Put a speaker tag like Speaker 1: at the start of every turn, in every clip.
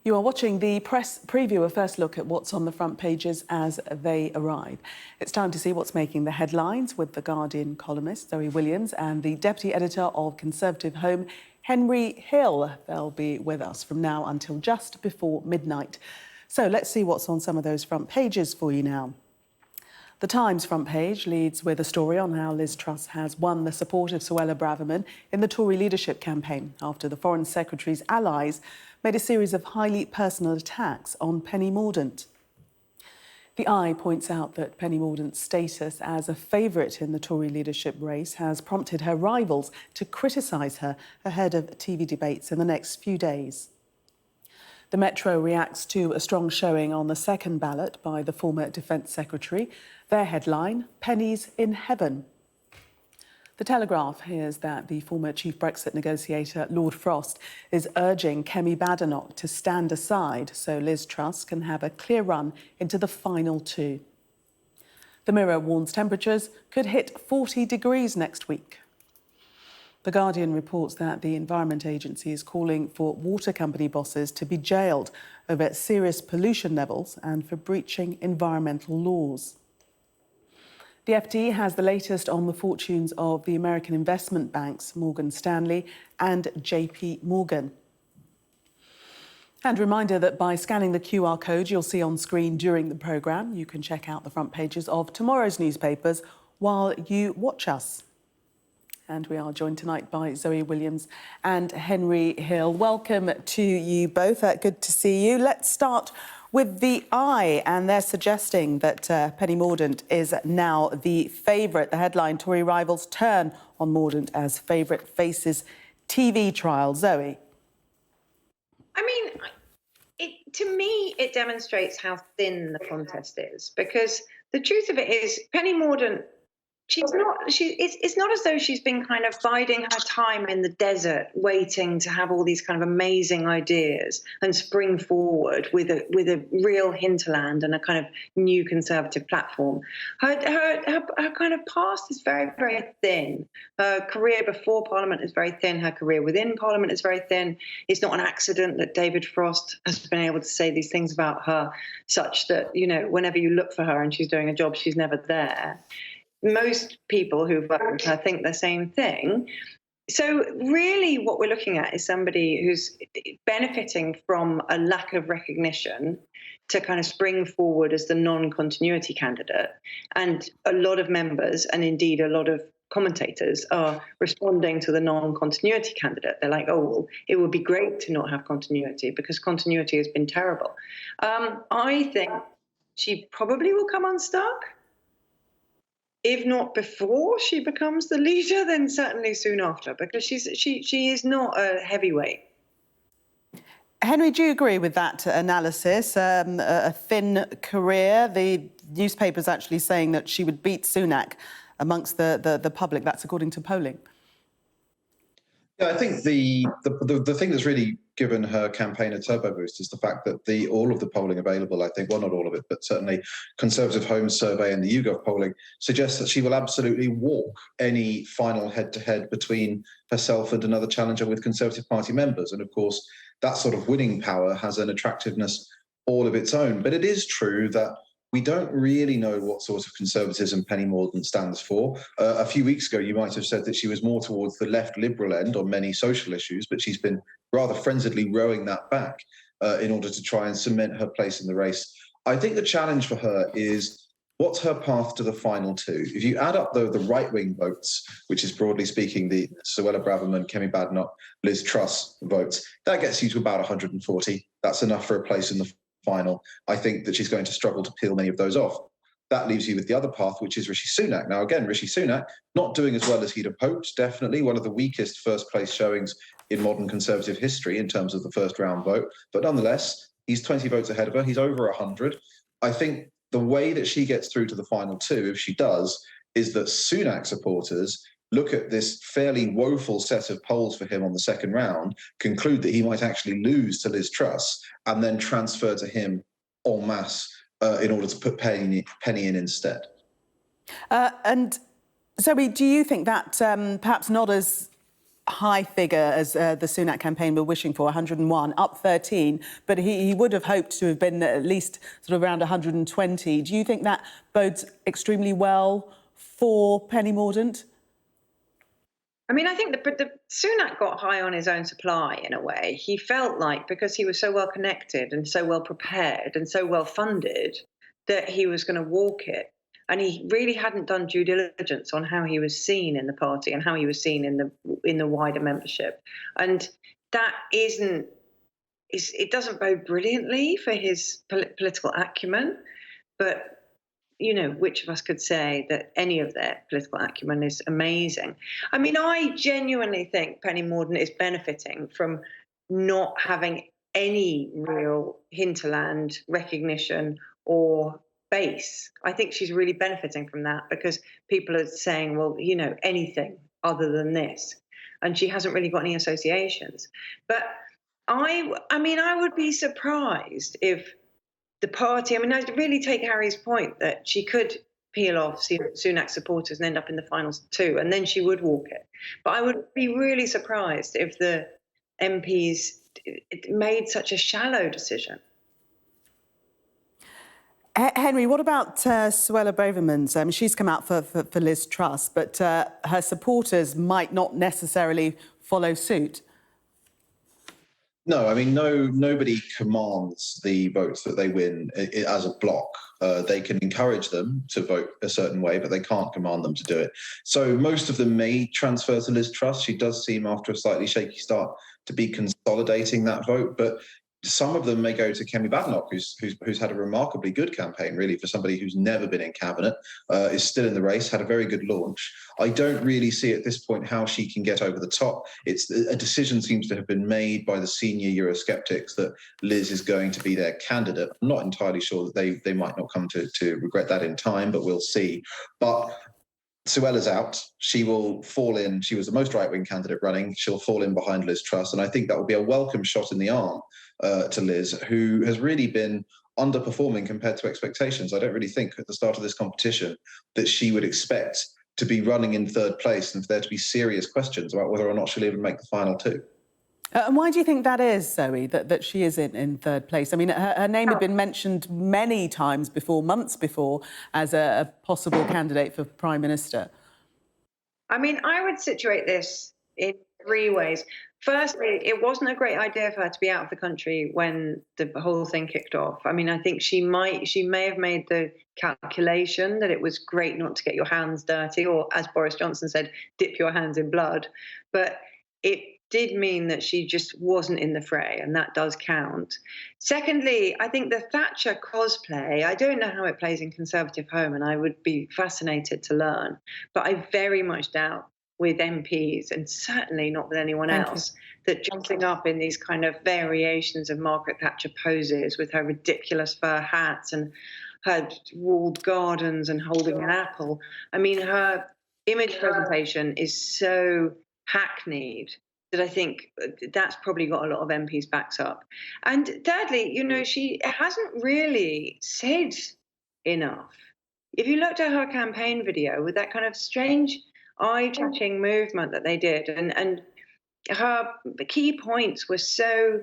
Speaker 1: You are watching the press preview, a first look at what's on the front pages as they arrive. It's time to see what's making the headlines with the Guardian columnist Zoe Williams and the deputy editor of Conservative Home, Henry Hill. They'll be with us from now until just before midnight. So let's see what's on some of those front pages for you now. The Times front page leads with a story on how Liz Truss has won the support of Suella Braverman in the Tory leadership campaign after the Foreign Secretary's allies made a series of highly personal attacks on Penny Mordaunt. The Eye points out that Penny Mordaunt's status as a favourite in the Tory leadership race has prompted her rivals to criticise her ahead of TV debates in the next few days. The Metro reacts to a strong showing on the second ballot by the former Defence Secretary. Their headline, Penny's in Heaven. The Telegraph hears that the former chief Brexit negotiator, Lord Frost, is urging Kemi Badenoch to stand aside so Liz Truss can have a clear run into the final two. The Mirror warns temperatures could hit 40 degrees next week. The Guardian reports that the Environment Agency is calling for water company bosses to be jailed over serious pollution levels and for breaching environmental laws. The FT has the latest on the fortunes of the American investment banks Morgan Stanley and JP Morgan. And a reminder that by scanning the QR code you'll see on screen during the programme, you can check out the front pages of tomorrow's newspapers while you watch us. And we are joined tonight by Zoe Williams and Henry Hill. Welcome to you both. Good to see you. Let's start with the Eye, and they're suggesting that Penny Mordaunt is now the favourite. The headline, Tory rivals turn on Mordaunt as favourite faces TV trial. Zoe?
Speaker 2: I mean, to me, it demonstrates how thin the contest is, because the truth of it is Penny Mordaunt, it's not as though she's been kind of biding her time in the desert, waiting to have all these kind of amazing ideas and spring forward with a real hinterland and a kind of new Conservative platform. Her kind of past is very, very thin. Her career before Parliament is very thin. Her career within Parliament is very thin. It's not an accident that David Frost has been able to say these things about her, such that, you know, whenever you look for her and she's doing a job, she's never there. Most people who've worked with her think the same thing. So really what we're looking at is somebody who's benefiting from a lack of recognition to kind of spring forward as the non-continuity candidate. And a lot of members, and indeed a lot of commentators, are responding to the non-continuity candidate. They're like, oh, well, it would be great to not have continuity because continuity has been terrible. I think she probably will come unstuck. If not before she becomes the leader, then certainly soon after, because she is not a heavyweight.
Speaker 1: Henry, do you agree with that analysis? A thin career. The newspaper's actually saying that she would beat Sunak amongst the public. That's according to polling.
Speaker 3: Yeah, I think the thing that's really given her campaign a turbo boost is the fact that all of the polling available, I think, well, not all of it, but certainly Conservative Home survey and the YouGov polling suggests that she will absolutely walk any final head-to-head between herself and another challenger with Conservative Party members. And of course, that sort of winning power has an attractiveness all of its own. But it is true that we don't really know what sort of conservatism Penny Mordaunt stands for. A few weeks ago, you might have said that she was more towards the left liberal end on many social issues, but she's been rather frenziedly rowing that back in order to try and cement her place in the race. I think the challenge for her is what's her path to the final two? If you add up the right-wing votes, which is broadly speaking the Suella Braverman, Kemi Badenoch, Liz Truss votes, that gets you to about 140. That's enough for a place in the final. I think that she's going to struggle to peel many of those off. That leaves you with the other path, which is Rishi Sunak. Now, again, Rishi Sunak not doing as well as he'd have hoped, definitely one of the weakest first-place showings in modern Conservative history in terms of the first-round vote. But nonetheless, he's 20 votes ahead of her. He's over 100. I think the way that she gets through to the final two, if she does, is that Sunak supporters look at this fairly woeful set of polls for him on the second round, conclude that he might actually lose to Liz Truss, and then transfer to him en masse in order to put Penny in instead.
Speaker 1: And Zoe, do you think that perhaps not as high figure as the Sunak campaign were wishing for, 101, up 13, but he would have hoped to have been at least sort of around 120. Do you think that bodes extremely well for Penny Mordaunt?
Speaker 2: I mean, I think the Sunak got high on his own supply in a way. He felt like because he was so well connected and so well prepared and so well funded that he was going to walk it. And he really hadn't done due diligence on how he was seen in the party and how he was seen in the wider membership. And that it doesn't bode brilliantly for his political acumen, but you know, which of us could say that any of their political acumen is amazing? I mean, I genuinely think Penny Mordaunt is benefiting from not having any real hinterland recognition or base. I think she's really benefiting from that because people are saying, well, you know, anything other than this. And she hasn't really got any associations. But I mean, I would be surprised if the party, I mean, I really take Harry's point that she could peel off Sunak supporters and end up in the finals too, and then she would walk it. But I would be really surprised if the MPs made such a shallow decision.
Speaker 1: Henry, what about Suella Braverman's? She's come out for Liz Truss, but her supporters might not necessarily follow suit.
Speaker 3: No, I mean, nobody commands the votes that they win as a bloc. They can encourage them to vote a certain way, but they can't command them to do it. So most of them may transfer to Liz Truss. She does seem, after a slightly shaky start, to be consolidating that vote. But some of them may go to Kemi Badenoch, who's had a remarkably good campaign, really, for somebody who's never been in cabinet, is still in the race, had a very good launch. I don't really see at this point how she can get over the top. A decision seems to have been made by the senior Eurosceptics that Liz is going to be their candidate. I'm not entirely sure that they might not come to regret that in time, but we'll see. But Suella's out. She will fall in. She was the most right-wing candidate running. She'll fall in behind Liz Truss. And I think that will be a welcome shot in the arm to Liz, who has really been underperforming compared to expectations. I don't really think at the start of this competition that she would expect to be running in third place and for there to be serious questions about whether or not she'll even make the final two.
Speaker 1: And why do you think that is, Zoe, that she is in third place? I mean, her name had been mentioned many times before, months before, as a possible candidate for Prime Minister.
Speaker 2: I mean, I would situate this in three ways. Firstly, it wasn't a great idea for her to be out of the country when the whole thing kicked off. I mean, I think she may have made the calculation that it was great not to get your hands dirty, or as Boris Johnson said, dip your hands in blood. But it did mean that she just wasn't in the fray, and that does count. Secondly, I think the Thatcher cosplay, I don't know how it plays in Conservative Home, and I would be fascinated to learn, but I very much doubt with MPs, and certainly not with anyone else, that jumping up in these kind of variations of Margaret Thatcher poses with her ridiculous fur hats and her walled gardens and holding an apple. I mean, her image presentation is so hackneyed that I think that's probably got a lot of MPs' backs up. And thirdly, you know, she hasn't really said enough. If you looked at her campaign video with that kind of strange eye-catching movement that they did, and her key points were so,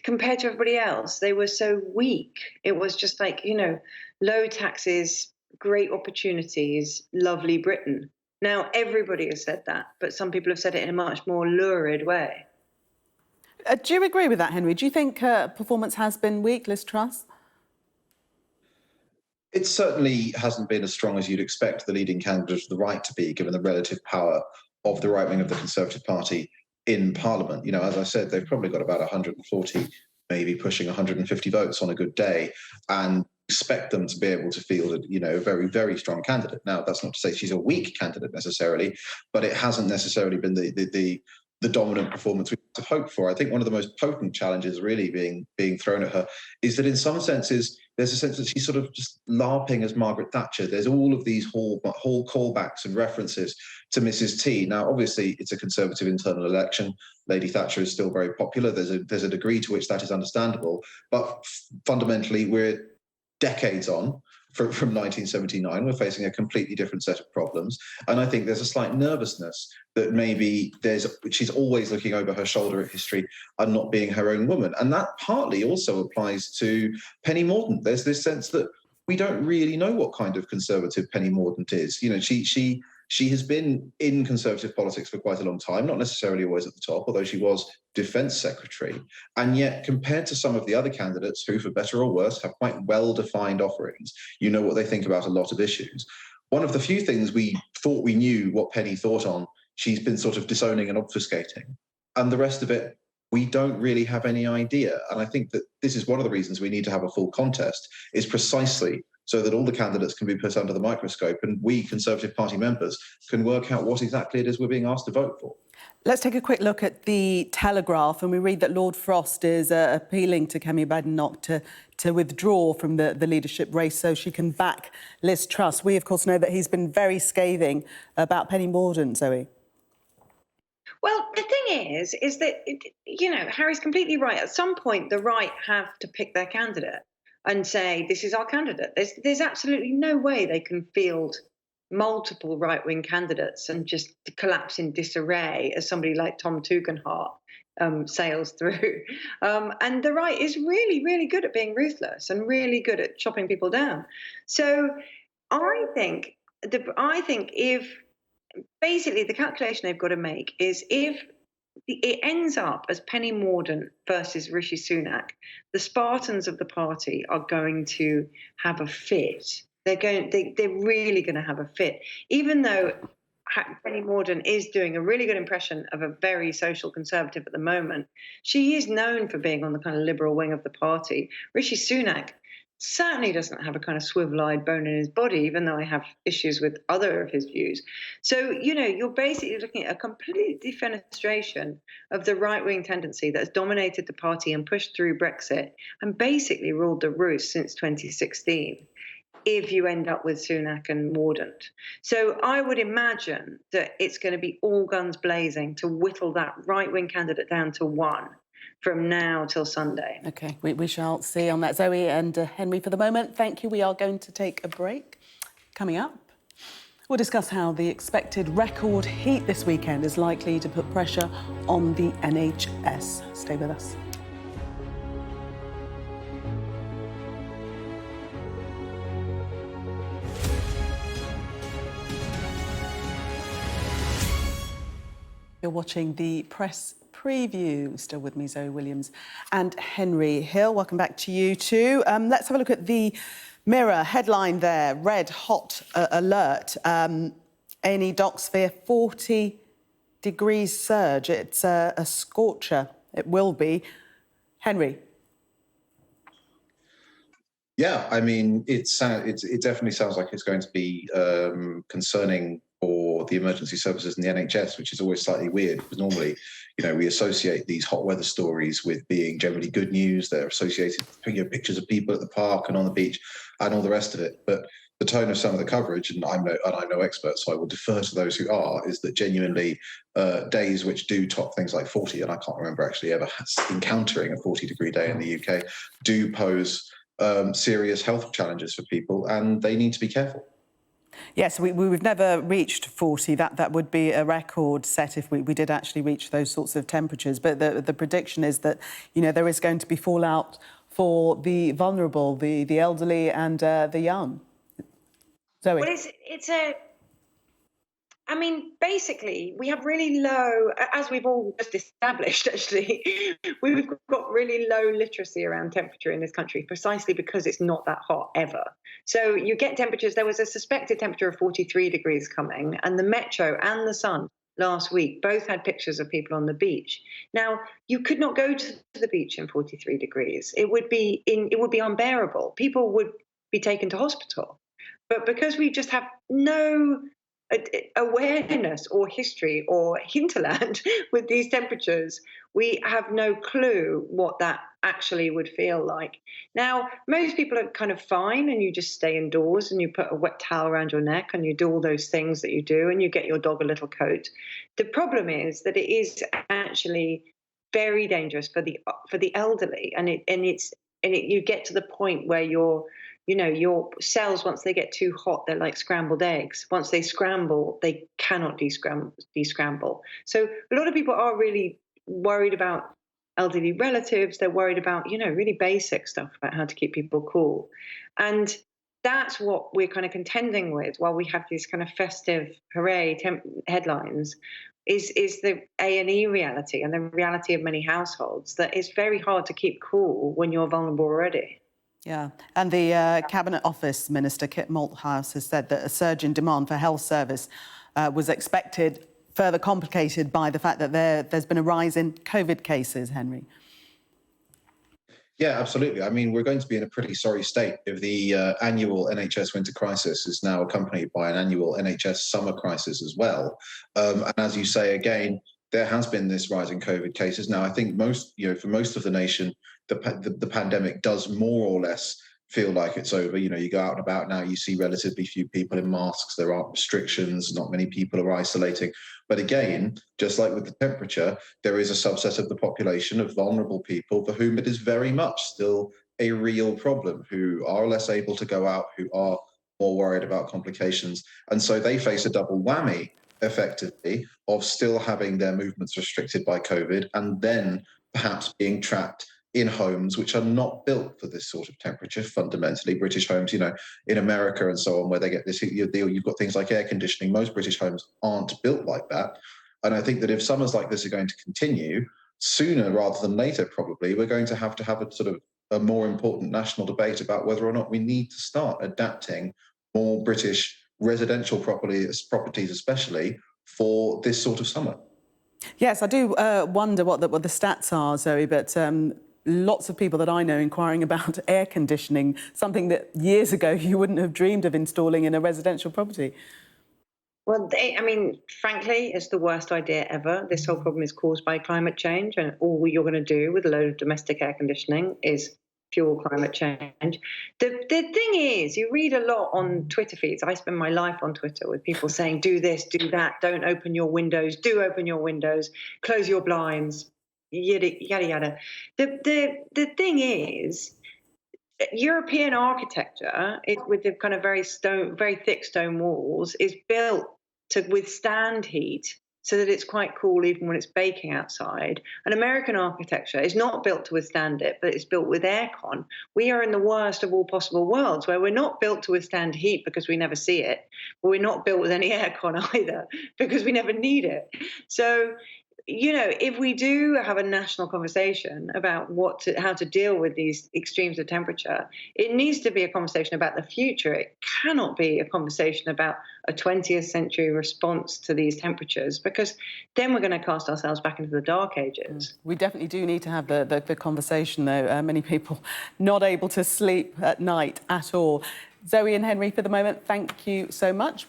Speaker 2: compared to everybody else, they were so weak. It was just like, you know, low taxes, great opportunities, lovely Britain. Now, everybody has said that, but some people have said it in a much more lurid way.
Speaker 1: Do you agree with that, Henry? Do you think her performance has been weak, Liz Truss?
Speaker 3: It certainly hasn't been as strong as you'd expect the leading candidate of the right to be, given the relative power of the right wing of the Conservative Party in Parliament. You know, as I said, they've probably got about 140, maybe pushing 150 votes on a good day, and expect them to be able to field, you know, a very, very strong candidate. Now, that's not to say she's a weak candidate necessarily, but it hasn't necessarily been the dominant performance we have to hope for. I think one of the most potent challenges really being thrown at her is that in some senses, there's a sense that she's sort of just LARPing as Margaret Thatcher. There's all of these whole callbacks and references to Mrs. T. Now, obviously, it's a Conservative internal election. Lady Thatcher is still very popular. There's a degree to which that is understandable. But fundamentally, we're decades on from 1979. We're facing a completely different set of problems. And I think there's a slight nervousness that maybe she's always looking over her shoulder at history and not being her own woman. And that partly also applies to Penny Mordaunt. There's this sense that we don't really know what kind of conservative Penny Mordaunt is. You know, she has been in conservative politics for quite a long time, not necessarily always at the top, although she was Defence Secretary. And yet, compared to some of the other candidates who, for better or worse, have quite well-defined offerings, you know what they think about a lot of issues. One of the few things we thought we knew what Penny thought on, she's been sort of disowning and obfuscating. And the rest of it, we don't really have any idea. And I think that this is one of the reasons we need to have a full contest, is precisely so that all the candidates can be put under the microscope and we Conservative Party members can work out what exactly it is we're being asked to vote for.
Speaker 1: Let's take a quick look at the Telegraph, and we read that Lord Frost is appealing to Kemi Badenoch to withdraw from the leadership race so she can back Liz Truss. We, of course, know that he's been very scathing about Penny Mordaunt, Zoe.
Speaker 2: Well, the thing is that, you know, Harry's completely right. At some point, the right have to pick their candidate and say, this is our candidate. There's absolutely no way they can field multiple right-wing candidates and just collapse in disarray as somebody like Tom Tugendhat sails through. And the right is really, really good at being ruthless and really good at chopping people down. So I think if basically the calculation they've got to make is if it ends up as Penny Mordaunt versus Rishi Sunak, the Spartans of the party are going to have a fit. They're really going to have a fit, even though Penny Mordaunt is doing a really good impression of a very social conservative at the moment. She is known for being on the kind of liberal wing of the party. Rishi Sunak certainly doesn't have a kind of swivel-eyed bone in his body, even though I have issues with other of his views. So, you know, you're basically looking at a complete defenestration of the right-wing tendency that has dominated the party and pushed through Brexit and basically ruled the roost since 2016, if you end up with Sunak and Mordaunt. So I would imagine that it's going to be all guns blazing to whittle that right-wing candidate down to one from now till Sunday.
Speaker 1: OK, we shall see on that. Zoe and Henry, for the moment, thank you. We are going to take a break. Coming up, we'll discuss how the expected record heat this weekend is likely to put pressure on the NHS. Stay with us. You're watching the press preview. Still with me, Zoe Williams and Henry Hill. Welcome back to you too. Let's have a look at the Mirror headline there. Red hot alert. A&E docs fear 40 degrees surge. It's a scorcher. It will be. Henry.
Speaker 3: Yeah, I mean, it definitely sounds like it's going to be concerning for the emergency services and the NHS, which is always slightly weird because normally, you know, we associate these hot weather stories with being generally good news. They're associated with pictures of people at the park and on the beach and all the rest of it. But the tone of some of the coverage, and I'm no expert, so I will defer to those who are, is that genuinely days which do top things like 40, and I can't remember actually ever encountering a 40-degree day in the UK, do pose serious health challenges for people, and they need to be careful.
Speaker 1: Yes, we've never reached 40. That would be a record set if we did actually reach those sorts of temperatures. But the prediction is that, you know, there is going to be fallout for the vulnerable, the elderly and the young. Zoe.
Speaker 2: Well, I mean, basically, we have really low, as we've all just established, actually, we've got really low literacy around temperature in this country, precisely because it's not that hot ever. So you get temperatures, there was a suspected temperature of 43 degrees coming, and the Metro and the Sun last week both had pictures of people on the beach. Now, you could not go to the beach in 43 degrees. It would be unbearable. People would be taken to hospital. But because we just have no awareness or history or hinterland with these temperatures, we have no clue what that actually would feel like. Now, most people are kind of fine and you just stay indoors and you put a wet towel around your neck and you do all those things that you do and you get your dog a little coat. The problem is that it is actually very dangerous for the elderly, and you get to the point where you're you know, your cells, once they get too hot, they're like scrambled eggs. Once they scramble, they cannot descramble. So a lot of people are really worried about elderly relatives. They're worried about, you know, really basic stuff about how to keep people cool. And that's what we're kind of contending with while we have these kind of festive hooray headlines is the A&E reality and the reality of many households that it's very hard to keep cool when you're vulnerable already.
Speaker 1: Yeah, and the Cabinet Office Minister, Kit Malthouse, has said that a surge in demand for health service was expected, further complicated by the fact that there's been a rise in COVID cases, Henry.
Speaker 3: Yeah, absolutely. I mean, we're going to be in a pretty sorry state if the annual NHS winter crisis is now accompanied by an annual NHS summer crisis as well. And as you say, again, there has been this rise in COVID cases. Now, I think for most of the nation, the pandemic does more or less feel like it's over. You know, you go out and about now, you see relatively few people in masks. There aren't restrictions. Not many people are isolating. But again, just like with the temperature, there is a subset of the population of vulnerable people for whom it is very much still a real problem, who are less able to go out, who are more worried about complications. And so they face a double whammy, effectively, of still having their movements restricted by COVID and then perhaps being trapped in homes which are not built for this sort of temperature. Fundamentally, British homes, you know, in America and so on, where they get this heat deal, you've got things like air conditioning. Most British homes aren't built like that. And I think that if summers like this are going to continue, sooner rather than later, probably, we're going to have a sort of a more important national debate about whether or not we need to start adapting more British residential properties, especially for this sort of summer.
Speaker 1: Yes, I do wonder what the stats are, Zoe, but lots of people that I know inquiring about air conditioning, something that years ago you wouldn't have dreamed of installing in a residential property.
Speaker 2: Well, I mean, frankly, it's the worst idea ever. This whole problem is caused by climate change, and all you're going to do with a load of domestic air conditioning is fuel climate change. The thing is, you read a lot on Twitter feeds. I spend my life on Twitter with people saying, do this, do that, don't open your windows, do open your windows, close your blinds, yada, yada, yada. The thing is, European architecture, with the kind of very thick stone walls, is built to withstand heat so that it's quite cool even when it's baking outside. And American architecture is not built to withstand it, but it's built with aircon. We are in the worst of all possible worlds, where we're not built to withstand heat because we never see it, but we're not built with any aircon either because we never need it. So, you know, if we do have a national conversation about how to deal with these extremes of temperature, it needs to be a conversation about the future. It cannot be a conversation about a 20th century response to these temperatures, because then we're going to cast ourselves back into the dark ages.
Speaker 1: We definitely do need to have the conversation, though. Many people not able to sleep at night at all. Zoe and Henry, for the moment, thank you so much.